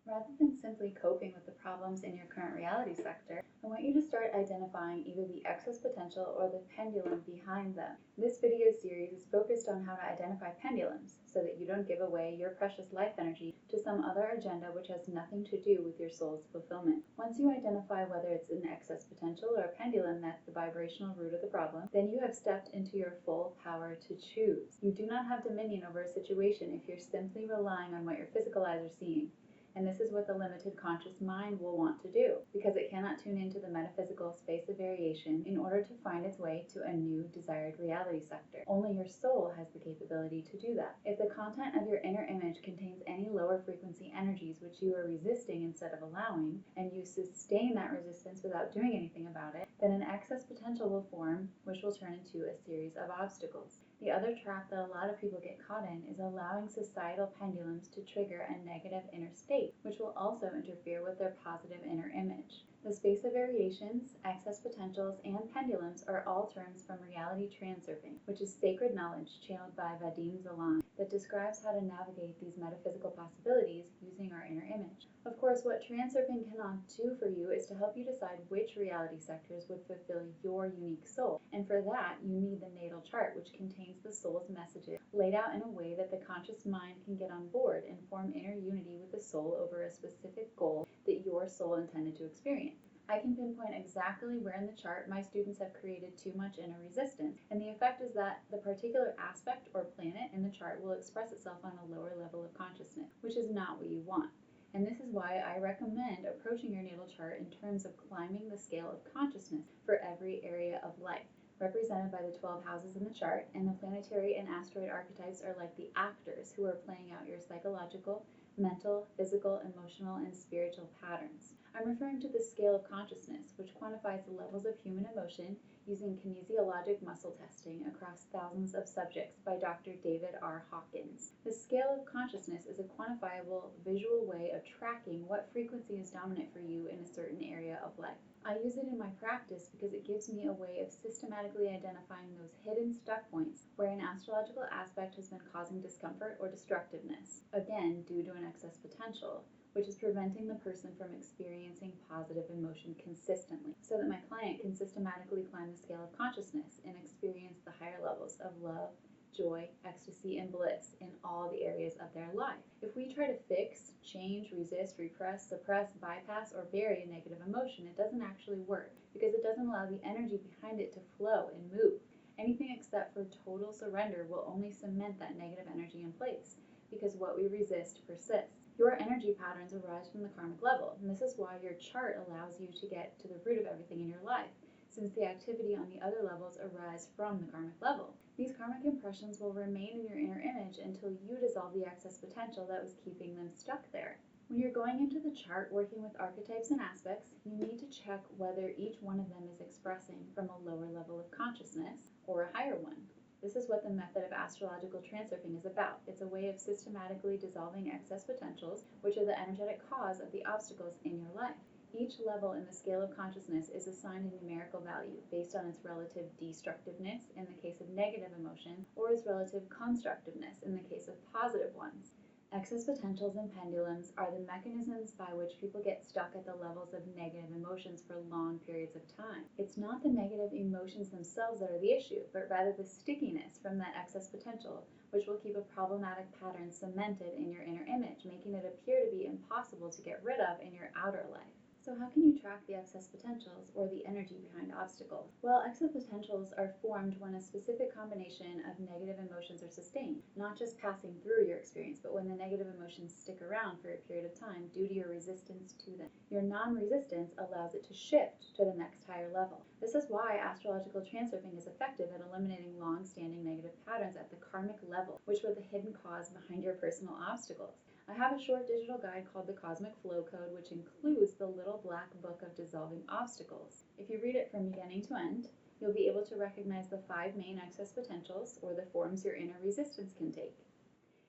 Rather than simply coping with the problems in your current reality sector, I want you to start identifying either the excess potential or the pendulum behind them. This video series is focused on how to identify pendulums so that you don't give away your precious life energy to some other agenda which has nothing to do with your soul's fulfillment. Once you identify whether it's an excess potential or a pendulum that's the vibrational root of the problem, then you have stepped into your full power to choose. You do not have dominion over a situation if you're simply relying on what your physical eyes are seeing. And this is what the limited conscious mind will want to do, because it cannot tune into the metaphysical space of variation in order to find its way to a new desired reality sector. Only your soul has the capability to do that. If the content of your inner image contains any lower frequency energies which you are resisting instead of allowing, and you sustain that resistance without doing anything about it, then an excess potential will form, which will turn into a series of obstacles. The other trap that a lot of people get caught in is allowing societal pendulums to trigger a negative inner state, which will also interfere with their positive inner image. The space of variations, excess potentials, and pendulums are all terms from reality transurfing, which is sacred knowledge channeled by Vadim Zeland that describes how to navigate these metaphysical possibilities using our inner image. Of course, what transurfing cannot do for you is to help you decide which reality sectors would fulfill your unique soul, and for that you need the natal chart, which contains the soul's messages laid out in a way that the conscious mind can get on board and form inner unity with the soul over a specific goal that your soul intended to experience. I can pinpoint exactly where in the chart my students have created too much inner resistance, and the effect is that the particular aspect or planet in the chart will express itself on a lower level of consciousness, which is not what you want. And this is why I recommend approaching your natal chart in terms of climbing the scale of consciousness for every area of life, represented by the 12 houses in the chart, and the planetary and asteroid archetypes are like the actors who are playing out your psychological, mental, physical, emotional, and spiritual patterns. I'm referring to the scale of consciousness, which quantifies the levels of human emotion using kinesiologic muscle testing across thousands of subjects by Dr. David R. Hawkins. The scale of consciousness is a quantifiable visual way of tracking what frequency is dominant for you in a certain area of life. I use it in my practice because it gives me a way of systematically identifying those hidden stuck points where an astrological aspect has been causing discomfort or destructiveness, again due to an excess potential, which is preventing the person from experiencing positive emotion consistently, so that my client can systematically climb the scale of consciousness and experience the higher levels of love, joy, ecstasy, and bliss in all the areas of their life. If we try to fix, change, resist, repress, suppress, bypass, or bury a negative emotion, it doesn't actually work, because it doesn't allow the energy behind it to flow and move. Anything except for total surrender will only cement that negative energy in place, because what we resist persists. Your energy patterns arise from the karmic level, and this is why your chart allows you to get to the root of everything in your life, since the activity on the other levels arise from the karmic level. These karmic impressions will remain in your inner image until you dissolve the excess potential that was keeping them stuck there. When you're going into the chart working with archetypes and aspects, you need to check whether each one of them is expressing from a lower level of consciousness or a higher one. This is what the method of astrological transurfing is about. It's a way of systematically dissolving excess potentials, which are the energetic cause of the obstacles in your life. Each level in the scale of consciousness is assigned a numerical value based on its relative destructiveness in the case of negative emotion, or its relative constructiveness in the case of positive ones. Excess potentials and pendulums are the mechanisms by which people get stuck at the levels of negative emotions for long periods of time. It's not the negative emotions themselves that are the issue, but rather the stickiness from that excess potential, which will keep a problematic pattern cemented in your inner image, making it appear to be impossible to get rid of in your outer life. So how can you track the excess potentials, or the energy behind obstacles? Well, excess potentials are formed when a specific combination of negative emotions are sustained, not just passing through your experience, but when the negative emotions stick around for a period of time due to your resistance to them. Your non-resistance allows it to shift to the next higher level. This is why astrological transurfing is effective at eliminating long-standing negative patterns at the karmic level, which were the hidden cause behind your personal obstacles. I have a short digital guide called the Cosmic Flow Code, which includes the little black book of dissolving obstacles. If you read it from beginning to end, you'll be able to recognize the 5 main excess potentials, or the forms your inner resistance can take.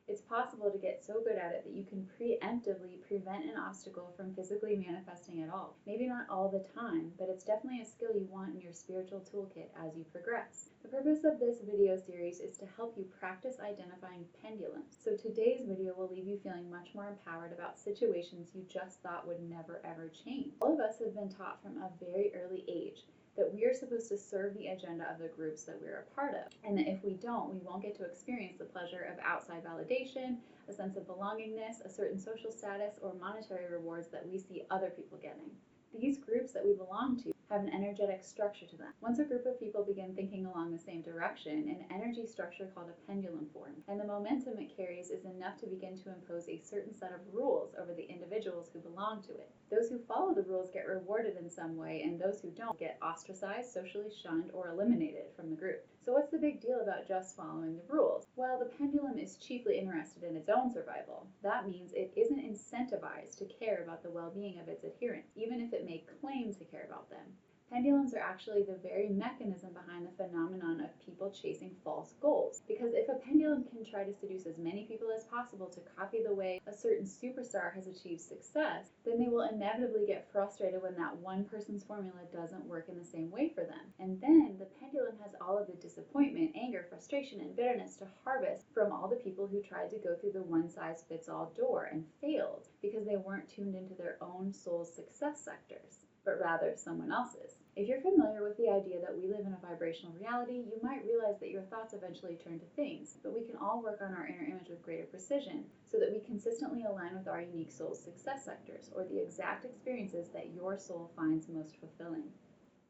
It's possible to get so good at it that you can preemptively prevent an obstacle from physically manifesting at all. Maybe not all the time, but it's definitely a skill you want in your spiritual toolkit as you progress. The purpose of this video series is to help you practice identifying pendulums. So today's video will leave you feeling much more empowered about situations you just thought would never ever change. All of us have been taught from a very early age that we are supposed to serve the agenda of the groups that we're a part of, and that if we don't, we won't get to experience the pleasure of outside validation, a sense of belongingness, a certain social status, or monetary rewards that we see other people getting. These groups that we belong to have an energetic structure to them. Once a group of people begin thinking along the same direction, an energy structure called a pendulum forms, and the momentum it carries is enough to begin to impose a certain set of rules over the individuals who belong to it. Those who follow the rules get rewarded in some way, and those who don't get ostracized, socially shunned, or eliminated from the group. So what's the big deal about just following the rules? Well, the pendulum is chiefly interested in its own survival. That means it isn't incentivized to care about the well-being of its adherents, even if it may claim to care about them. Pendulums are actually the very mechanism behind the phenomenon of people chasing false goals. Because if a pendulum can try to seduce as many people as possible to copy the way a certain superstar has achieved success, then they will inevitably get frustrated when that one person's formula doesn't work in the same way for them. And then the pendulum has all of the disappointment, anger, frustration, and bitterness to harvest from all the people who tried to go through the one-size-fits-all door and failed because they weren't tuned into their own soul's success sectors, but rather someone else's. If you're familiar with the idea that we live in a vibrational reality, you might realize that your thoughts eventually turn to things, but we can all work on our inner image with greater precision so that we consistently align with our unique soul's success sectors, or the exact experiences that your soul finds most fulfilling.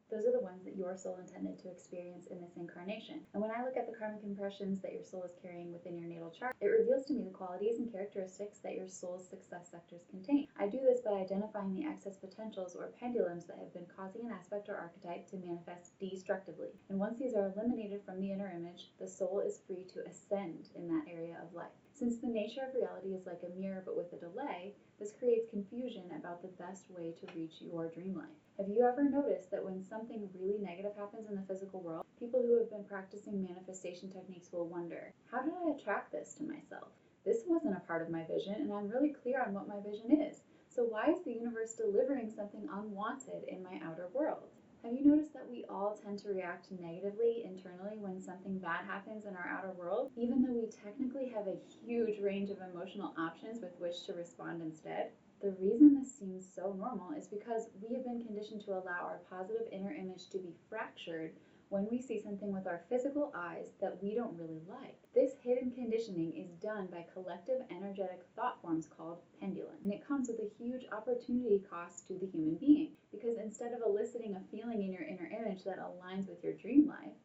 Those are the ones that your soul intended to experience in this incarnation. And when I look at the karmic impressions that your soul is carrying within your natal chart, it reveals to me the qualities and characteristics that your soul's success sectors contain. I do this by identifying the excess potentials or pendulums that have been causing an aspect or archetype to manifest destructively. And once these are eliminated from the inner image, the soul is free to ascend in that area of life. Since the nature of reality is like a mirror but with a delay, this creates confusion about the best way to reach your dream life. Have you ever noticed that when something really negative happens in the physical world, people who have been practicing manifestation techniques will wonder, how did I attract this to myself? This wasn't a part of my vision, and I'm really clear on what my vision is. So why is the universe delivering something unwanted in my outer world? Have you noticed that we all tend to react negatively internally when something bad happens in our outer world, even though we technically have a huge range of emotional options with which to respond instead? The reason this seems so normal is because we have been conditioned to allow our positive inner image to be fractured when we see something with our physical eyes that we don't really like. This hidden conditioning is done by collective energetic thought forms called pendulum, and it comes with a huge opportunity cost to the human being, because instead of eliciting a feeling in your inner image that aligns with your dream life,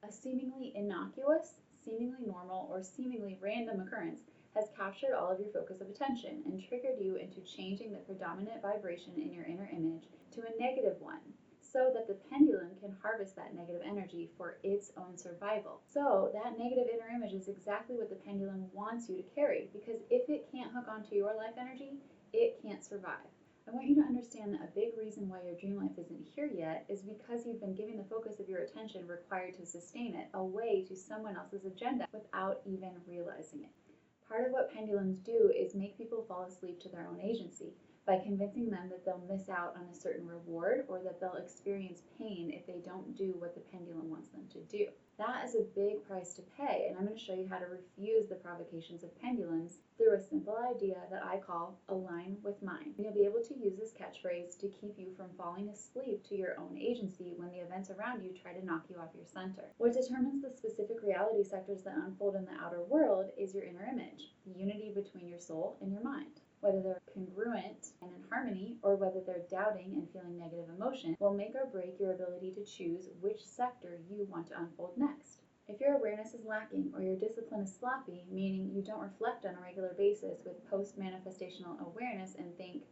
a seemingly innocuous, seemingly normal, or seemingly random occurrence has captured all of your focus of attention and triggered you into changing the predominant vibration in your inner image to a negative one, so that the pendulum can harvest that negative energy for its own survival. So that negative inner image is exactly what the pendulum wants you to carry, because if it can't hook onto your life energy, it can't survive. I want you to understand that a big reason why your dream life isn't here yet is because you've been giving the focus of your attention required to sustain it away to someone else's agenda without even realizing it. Part of what pendulums do is make people fall asleep to their own agency by convincing them that they'll miss out on a certain reward or that they'll experience pain if they don't do what the pendulum wants them to do. That is a big price to pay, and I'm going to show you how to refuse the provocations of pendulums through a simple idea that I call align with mine. And you'll be able to use this catchphrase to keep you from falling asleep to your own agency when the events around you try to knock you off your center. What determines the specific reality sectors that unfold in the outer world is your inner image, the unity between your soul and your mind. Whether they're congruent and in harmony, or whether they're doubting and feeling negative emotion, will make or break your ability to choose which sector you want to unfold next. If your awareness is lacking or your discipline is sloppy, meaning you don't reflect on a regular basis with post-manifestational awareness and think,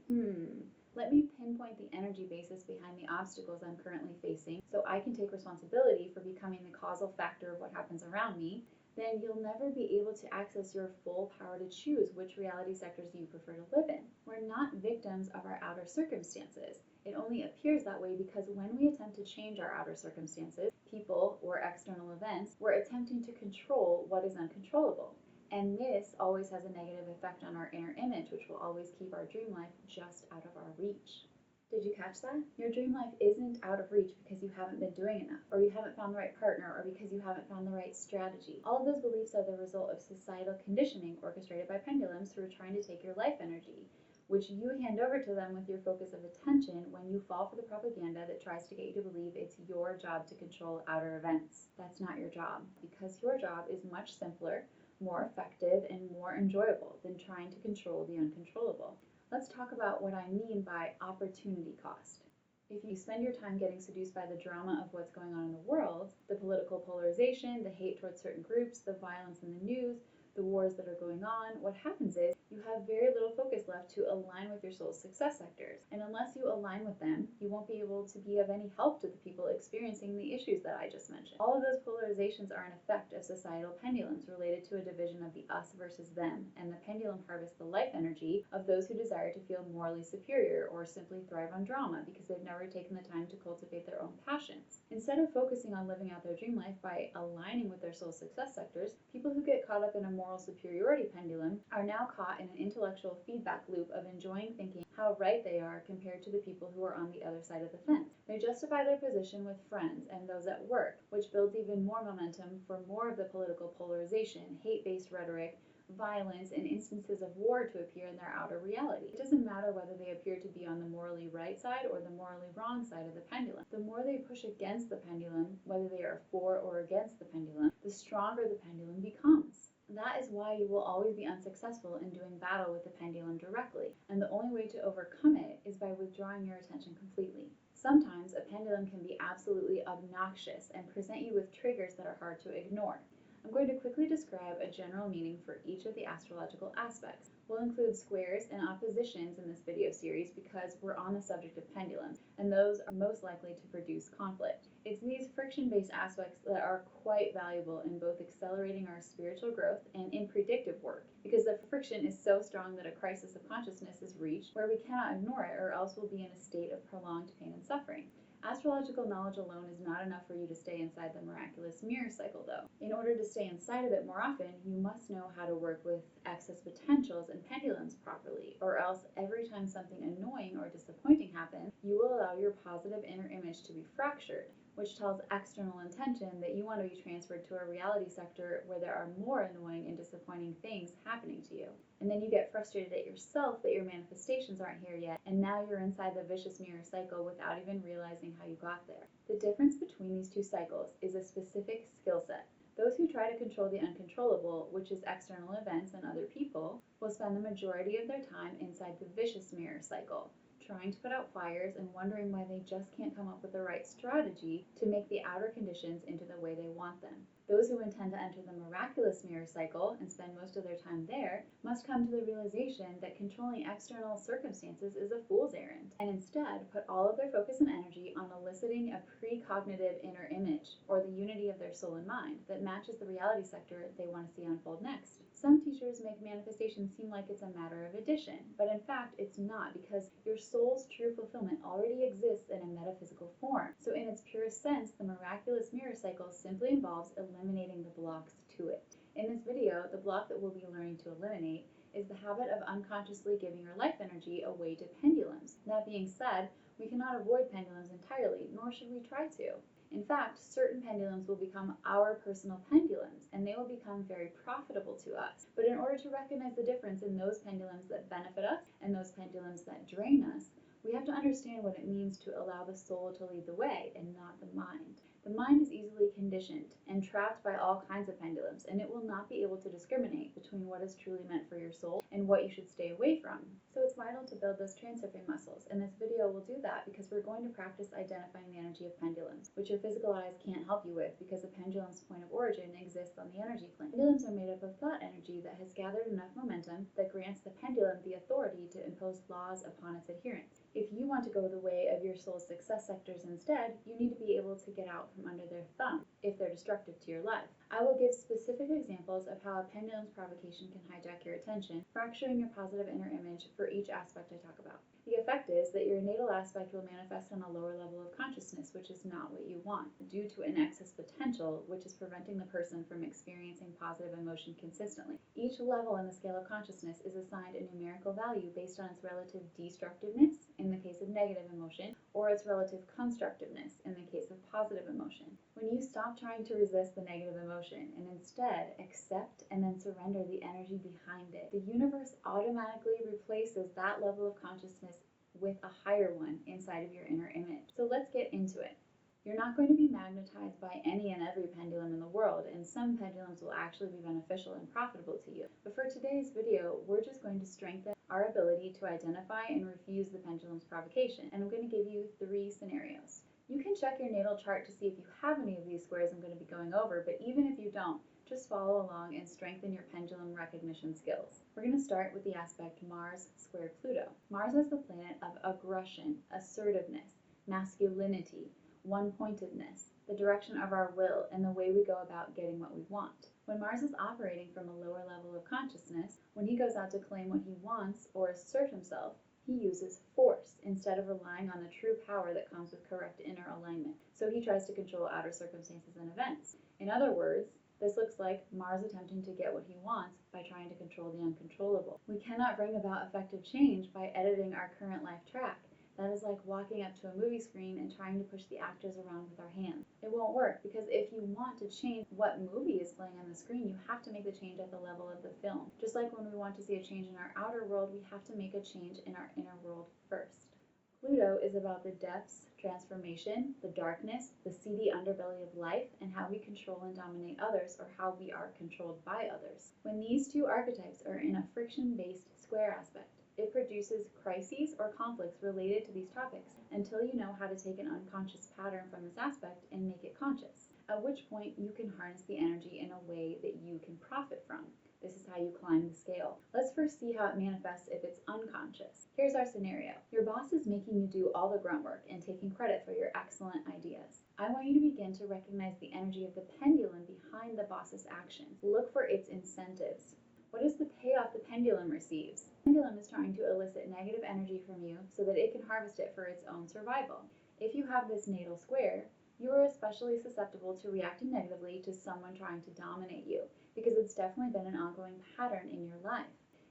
let me pinpoint the energy basis behind the obstacles I'm currently facing so I can take responsibility for becoming the causal factor of what happens around me, then you'll never be able to access your full power to choose which reality sectors you prefer to live in. We're not victims of our outer circumstances. It only appears that way because when we attempt to change our outer circumstances, people, or external events, we're attempting to control what is uncontrollable. And this always has a negative effect on our inner image, which will always keep our dream life just out of our reach. Did you catch that? Your dream life isn't out of reach because you haven't been doing enough, or you haven't found the right partner, or because you haven't found the right strategy. All of those beliefs are the result of societal conditioning orchestrated by pendulums who are trying to take your life energy, which you hand over to them with your focus of attention when you fall for the propaganda that tries to get you to believe it's your job to control outer events. That's not your job, because your job is much simpler, more effective, and more enjoyable than trying to control the uncontrollable. Let's talk about what I mean by opportunity cost. If you spend your time getting seduced by the drama of what's going on in the world, the political polarization, the hate towards certain groups, the violence in the news, the wars that are going on, what happens is you have very little focus left to align with your soul's success sectors. And unless you align with them, you won't be able to be of any help to the people experiencing the issues that I just mentioned. All of those polarizations are an effect of societal pendulums related to a division of the us versus them, and the pendulum harvests the life energy of those who desire to feel morally superior or simply thrive on drama because they've never taken the time to cultivate their own passions. Instead of focusing on living out their dream life by aligning with their soul's success sectors, people who get caught up in a moral superiority pendulum are now caught in an intellectual feedback loop of enjoying thinking how right they are compared to the people who are on the other side of the fence. They justify their position with friends and those at work, which builds even more momentum for more of the political polarization, hate-based rhetoric, violence, and instances of war to appear in their outer reality. It doesn't matter whether they appear to be on the morally right side or the morally wrong side of the pendulum. The more they push against the pendulum, whether they are for or against the pendulum, the stronger the pendulum becomes. That is why you will always be unsuccessful in doing battle with the pendulum directly, and the only way to overcome it is by withdrawing your attention completely. Sometimes a pendulum can be absolutely obnoxious and present you with triggers that are hard to ignore. I'm going to quickly describe a general meaning for each of the astrological aspects. We'll include squares and oppositions in this video series because we're on the subject of pendulums, and those are most likely to produce conflict. It's these friction-based aspects that are quite valuable in both accelerating our spiritual growth and in predictive work, because the friction is so strong that a crisis of consciousness is reached where we cannot ignore it, or else we'll be in a state of prolonged pain and suffering. Astrological knowledge alone is not enough for you to stay inside the miraculous mirror cycle, though. In order to stay inside of it more often, you must know how to work with excess potentials and pendulums properly, or else every time something annoying or disappointing happens, you will allow your positive inner image to be fractured, which tells external intention that you want to be transferred to a reality sector where there are more annoying and disappointing things happening to you. And then you get frustrated at yourself that your manifestations aren't here yet, and now you're inside the vicious mirror cycle without even realizing how you got there. The difference between these two cycles is a specific skill set. Those who try to control the uncontrollable, which is external events and other people, will spend the majority of their time inside the vicious mirror cycle, trying to put out fires and wondering why they just can't come up with the right strategy to make the outer conditions into the way they want them. Those who intend to enter the miraculous mirror cycle and spend most of their time there must come to the realization that controlling external circumstances is a fool's errand, and instead put all of their focus and energy on eliciting a precognitive inner image, or the unity of their soul and mind, that matches the reality sector they want to see unfold next. Some teachers make manifestation seem like it's a matter of addition, but in fact it's not, because your soul's true fulfillment already exists in a metaphysical form. So in its purest sense, the miraculous mirror cycle simply involves eliminating the blocks to it. In this video, the block that we'll be learning to eliminate is the habit of unconsciously giving your life energy away to pendulums. That being said, we cannot avoid pendulums entirely, nor should we try to. In fact, certain pendulums will become our personal pendulums, and they will become very profitable to us. But in order to recognize the difference in those pendulums that benefit us and those pendulums that drain us, we have to understand what it means to allow the soul to lead the way and not the mind. The mind is easily conditioned and trapped by all kinds of pendulums, and it will not be able to discriminate between what is truly meant for your soul and what you should stay away from. So it's vital to build those transurfing muscles, and this video will do that because we're going to practice identifying the energy of pendulums, which your physical eyes can't help you with because the pendulum's point of origin exists on the energy plane. Pendulums are made up of thought energy that has gathered enough momentum that grants the pendulum the authority to impose laws upon its adherents. If you want to go the way of your soul's success sectors instead, you need to be able to get out from under their thumb if they're destructive to your life. I will give specific examples of how a pendulum's provocation can hijack your attention, fracturing your positive inner image for each aspect I talk about. The effect is that your natal aspect will manifest on a lower level of consciousness, which is not what you want, due to an excess potential, which is preventing the person from experiencing positive emotion consistently. Each level in the scale of consciousness is assigned a numerical value based on its relative destructiveness in the case of negative emotion, or its relative constructiveness in the case of positive emotion. When you stop trying to resist the negative emotion and instead accept and then surrender the energy behind it, the universe automatically replaces that level of consciousness with a higher one inside of your inner image. So let's get into it. You're not going to be magnetized by any and every pendulum in the world, and some pendulums will actually be beneficial and profitable to you. But for today's video, we're just going to strengthen our ability to identify and refuse the pendulum's provocation, and I'm going to give you 3 scenarios. You can check your natal chart to see if you have any of these squares I'm going to be going over, but even if you don't, just follow along and strengthen your pendulum recognition skills. We're going to start with the aspect Mars square Pluto. Mars is the planet of aggression, assertiveness, masculinity, one-pointedness, the direction of our will, and the way we go about getting what we want. When Mars is operating from a lower level of consciousness, when he goes out to claim what he wants or assert himself, he uses force instead of relying on the true power that comes with correct inner alignment. So he tries to control outer circumstances and events. In other words, this looks like Mars attempting to get what he wants by trying to control the uncontrollable. We cannot bring about effective change by editing our current life track. That is like walking up to a movie screen and trying to push the actors around with our hands. It won't work, because if you want to change what movie is playing on the screen, you have to make the change at the level of the film. Just like when we want to see a change in our outer world, we have to make a change in our inner world first. Pluto is about the depths, transformation, the darkness, the seedy underbelly of life, and how we control and dominate others, or how we are controlled by others. When these 2 archetypes are in a friction-based square aspect, it produces crises or conflicts related to these topics until you know how to take an unconscious pattern from this aspect and make it conscious, at which point you can harness the energy in a way that you can profit from. This is how you climb the scale. Let's first see how it manifests if it's unconscious. Here's our scenario. Your boss is making you do all the grunt work and taking credit for your excellent ideas. I want you to begin to recognize the energy of the pendulum behind the boss's actions. Look for its incentives. What is the payoff the pendulum receives? The pendulum is trying to elicit negative energy from you so that it can harvest it for its own survival. If you have this natal square, you are especially susceptible to reacting negatively to someone trying to dominate you, because it's definitely been an ongoing pattern in your life.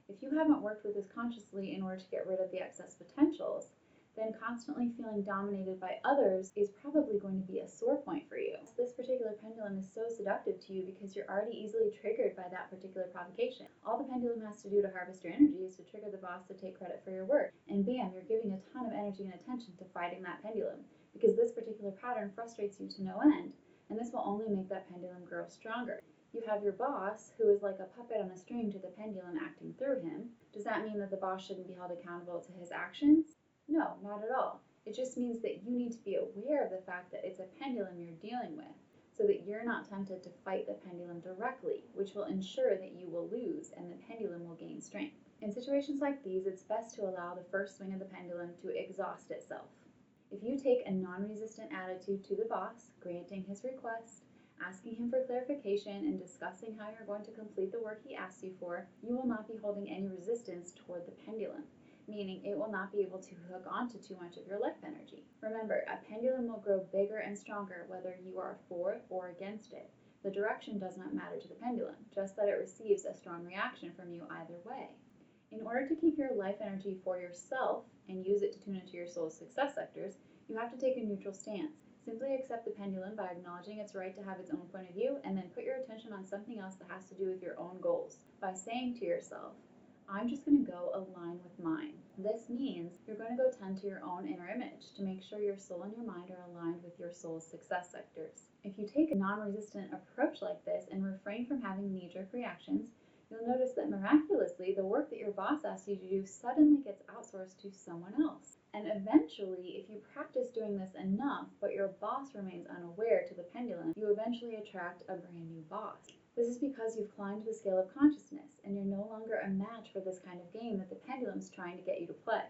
If you haven't worked with this consciously in order to get rid of the excess potentials, then constantly feeling dominated by others is probably going to be a sore point for you. This particular pendulum is so seductive to you because you're already easily triggered by that particular provocation. All the pendulum has to do to harvest your energy is to trigger the boss to take credit for your work, and bam, you're giving a ton of energy and attention to fighting that pendulum, because this particular pattern frustrates you to no end, and this will only make that pendulum grow stronger. You have your boss, who is like a puppet on a string to the pendulum acting through him. Does that mean that the boss shouldn't be held accountable to his actions? No, not at all. It just means that you need to be aware of the fact that it's a pendulum you're dealing with, so that you're not tempted to fight the pendulum directly, which will ensure that you will lose and the pendulum will gain strength. In situations like these, it's best to allow the first swing of the pendulum to exhaust itself. If you take a non-resistant attitude to the boss, granting his request, asking him for clarification, and discussing how you're going to complete the work he asks you for, you will not be holding any resistance toward the pendulum, meaning it will not be able to hook onto too much of your life energy. Remember, a pendulum will grow bigger and stronger whether you are for or against it. The direction does not matter to the pendulum, just that it receives a strong reaction from you either way. In order to keep your life energy for yourself and use it to tune into your soul's success sectors, you have to take a neutral stance. Simply accept the pendulum by acknowledging its right to have its own point of view, and then put your attention on something else that has to do with your own goals by saying to yourself, I'm just going to go align with mine. This means you're going to go tend to your own inner image to make sure your soul and your mind are aligned with your soul's success sectors. If you take a non-resistant approach like this and refrain from having knee-jerk reactions, you'll notice that miraculously the work that your boss asks you to do suddenly gets outsourced to someone else. And eventually, if you practice doing this enough, but your boss remains unaware to the pendulum, you eventually attract a brand new boss. This is because you've climbed the scale of consciousness, and you're no longer a match for this kind of game that the pendulum's trying to get you to play.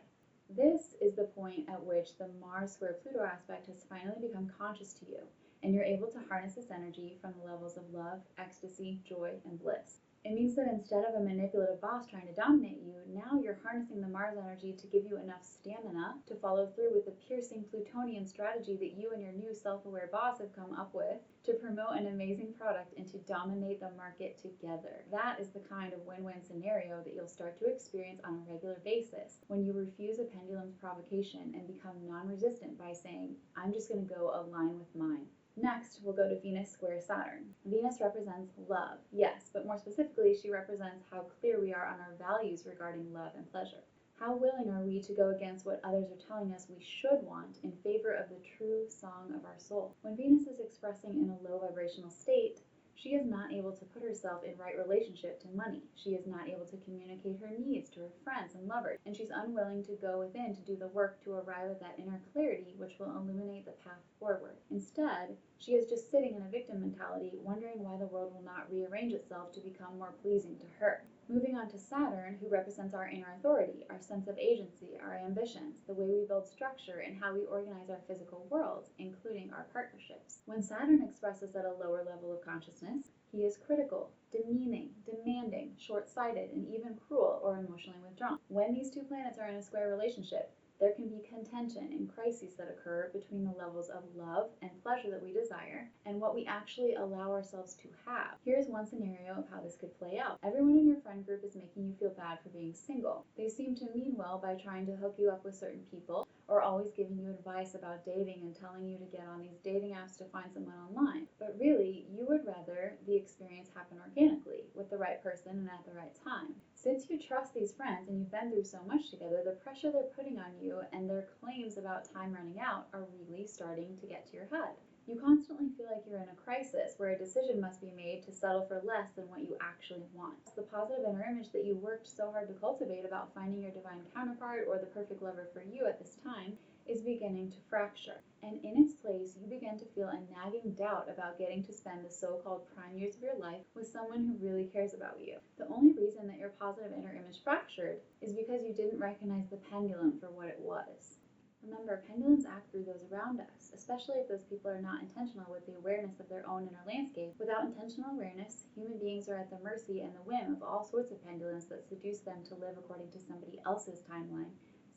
This is the point at which the Mars square Pluto aspect has finally become conscious to you, and you're able to harness this energy from the levels of love, ecstasy, joy, and bliss. It means that instead of a manipulative boss trying to dominate you, now you're harnessing the Mars energy to give you enough stamina to follow through with the piercing Plutonian strategy that you and your new self-aware boss have come up with to promote an amazing product and to dominate the market together. That is the kind of win-win scenario that you'll start to experience on a regular basis when you refuse a pendulum's provocation and become non-resistant by saying, I'm just going to go align with mine. Next, we'll go to Venus square Saturn. Venus represents love, yes, but more specifically, she represents how clear we are on our values regarding love and pleasure. How willing are we to go against what others are telling us we should want in favor of the true song of our soul? When Venus is expressing in a low vibrational state, she is not able to put herself in right relationship to money. She is not able to communicate her needs to her friends and lovers, and she's unwilling to go within to do the work to arrive at that inner clarity which will illuminate the path forward. Instead, she is just sitting in a victim mentality, wondering why the world will not rearrange itself to become more pleasing to her. Moving on to Saturn, who represents our inner authority, our sense of agency, our ambitions, the way we build structure, and how we organize our physical world, including our partnerships. When Saturn expresses at a lower level of consciousness, he is critical, demeaning, demanding, short-sighted, and even cruel or emotionally withdrawn. When these two planets are in a square relationship, there can be contention and crises that occur between the levels of love and pleasure that we desire and what we actually allow ourselves to have. Here's one scenario of how this could play out. Everyone in your friend group is making you feel bad for being single. They seem to mean well by trying to hook you up with certain people or always giving you advice about dating and telling you to get on these dating apps to find someone online. But really, you would rather the experience happen organically with the right person and at the right time. Since you trust these friends and you've been through so much together, the pressure they're putting on you and their claims about time running out are really starting to get to your head. You constantly feel like you're in a crisis where a decision must be made to settle for less than what you actually want. The positive inner image that you worked so hard to cultivate about finding your divine counterpart or the perfect lover for you at this time is beginning to fracture. And in its place, you begin to feel a nagging doubt about getting to spend the so-called prime years of your life with someone who really cares about you. The only reason that your positive inner image fractured is because you didn't recognize the pendulum for what it was. Remember, pendulums act through those around us, especially if those people are not intentional with the awareness of their own inner landscape. Without intentional awareness, human beings are at the mercy and the whim of all sorts of pendulums that seduce them to live according to somebody else's timeline,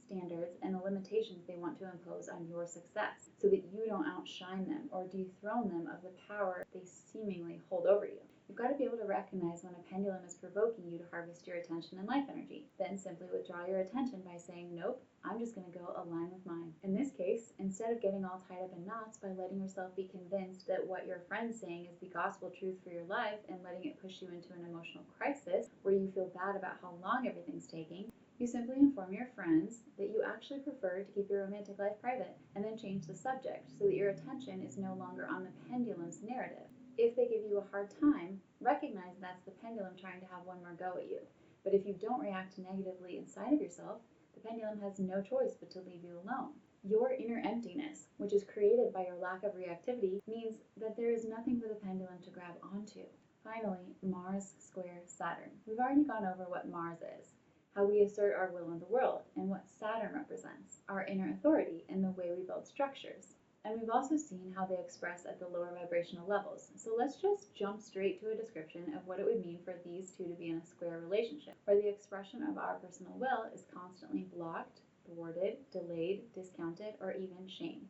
standards, and the limitations they want to impose on your success, so that you don't outshine them or dethrone them of the power they seemingly hold over you. You've got to be able to recognize when a pendulum is provoking you to harvest your attention and life energy. Then simply withdraw your attention by saying, nope, I'm just going to go align with mine. In this case, instead of getting all tied up in knots by letting yourself be convinced that what your friend's saying is the gospel truth for your life and letting it push you into an emotional crisis where you feel bad about how long everything's taking, you simply inform your friends that you actually prefer to keep your romantic life private and then change the subject so that your attention is no longer on the pendulum's narrative. If they give you a hard time, recognize that's the pendulum trying to have one more go at you. But if you don't react negatively inside of yourself, the pendulum has no choice but to leave you alone. Your inner emptiness, which is created by your lack of reactivity, means that there is nothing for the pendulum to grab onto. Finally, Mars square Saturn. We've already gone over what Mars is, how we assert our will in the world, and what Saturn represents, our inner authority and the way we build structures. And we've also seen how they express at the lower vibrational levels. So let's just jump straight to a description of what it would mean for these two to be in a square relationship, where the expression of our personal will is constantly blocked, thwarted, delayed, discounted, or even shamed.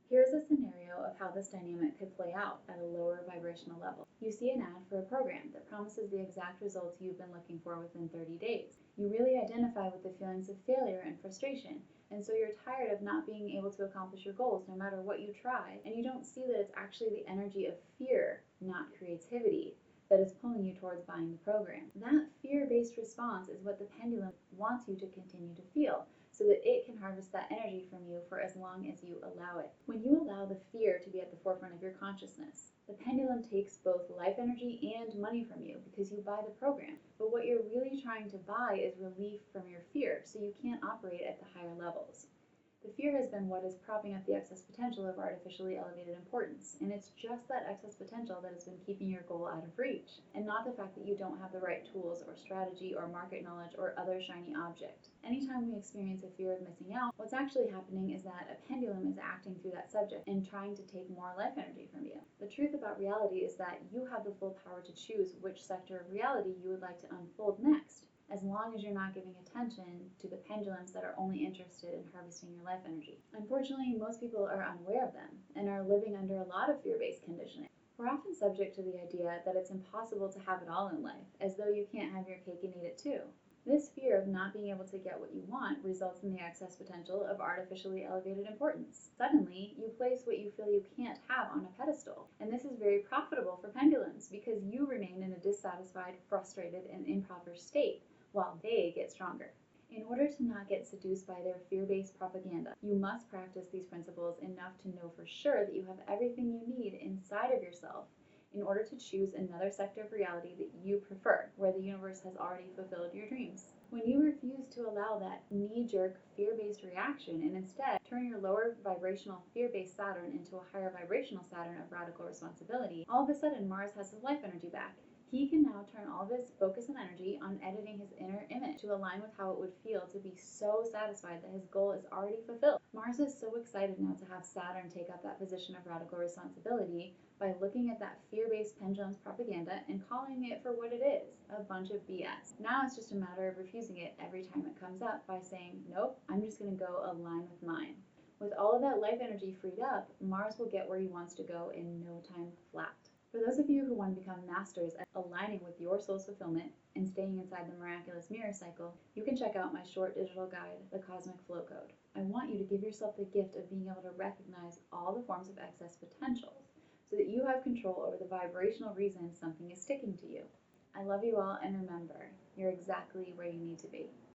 Here's a scenario of how this dynamic could play out at a lower vibrational level. You see an ad for a program that promises the exact results you've been looking for within 30 days. You really identify with the feelings of failure and frustration, and so you're tired of not being able to accomplish your goals no matter what you try, and you don't see that it's actually the energy of fear, not creativity, that is pulling you towards buying the program. That fear-based response is what the pendulum wants you to continue to feel, so that it can harvest that energy from you for as long as you allow it. When you allow the fear to be at the forefront of your consciousness, the pendulum takes both life energy and money from you because you buy the program. But what you're really trying to buy is relief from your fear, so you can't operate at the higher levels. The fear has been what is propping up the excess potential of artificially elevated importance, and it's just that excess potential that has been keeping your goal out of reach, and not the fact that you don't have the right tools or strategy or market knowledge or other shiny object. Anytime we experience a fear of missing out, what's actually happening is that a pendulum is acting through that subject and trying to take more life energy from you. The truth about reality is that you have the full power to choose which sector of reality you would like to unfold next, as long as you're not giving attention to the pendulums that are only interested in harvesting your life energy. Unfortunately, most people are unaware of them and are living under a lot of fear-based conditioning. We're often subject to the idea that it's impossible to have it all in life, as though you can't have your cake and eat it too. This fear of not being able to get what you want results in the excess potential of artificially elevated importance. Suddenly, you place what you feel you can't have on a pedestal, and this is very profitable for pendulums because you remain in a dissatisfied, frustrated, and impoverished state, while they get stronger. In order to not get seduced by their fear-based propaganda, you must practice these principles enough to know for sure that you have everything you need inside of yourself in order to choose another sector of reality that you prefer, where the universe has already fulfilled your dreams. When you refuse to allow that knee-jerk fear-based reaction and instead turn your lower vibrational fear-based Saturn into a higher vibrational Saturn of radical responsibility, all of a sudden Mars has his life energy back. He can now turn all of his focus and energy on editing his inner image to align with how it would feel to be so satisfied that his goal is already fulfilled. Mars is so excited now to have Saturn take up that position of radical responsibility by looking at that fear-based pendulum's propaganda and calling it for what it is, a bunch of BS. Now it's just a matter of refusing it every time it comes up by saying, nope, I'm just going to go align with mine. With all of that life energy freed up, Mars will get where he wants to go in no time flat. For those of you who want to become masters at aligning with your soul's fulfillment and staying inside the miraculous mirror cycle, you can check out my short digital guide, The Cosmic Flow Code. I want you to give yourself the gift of being able to recognize all the forms of excess potentials so that you have control over the vibrational reasons something is sticking to you. I love you all, and remember, you're exactly where you need to be.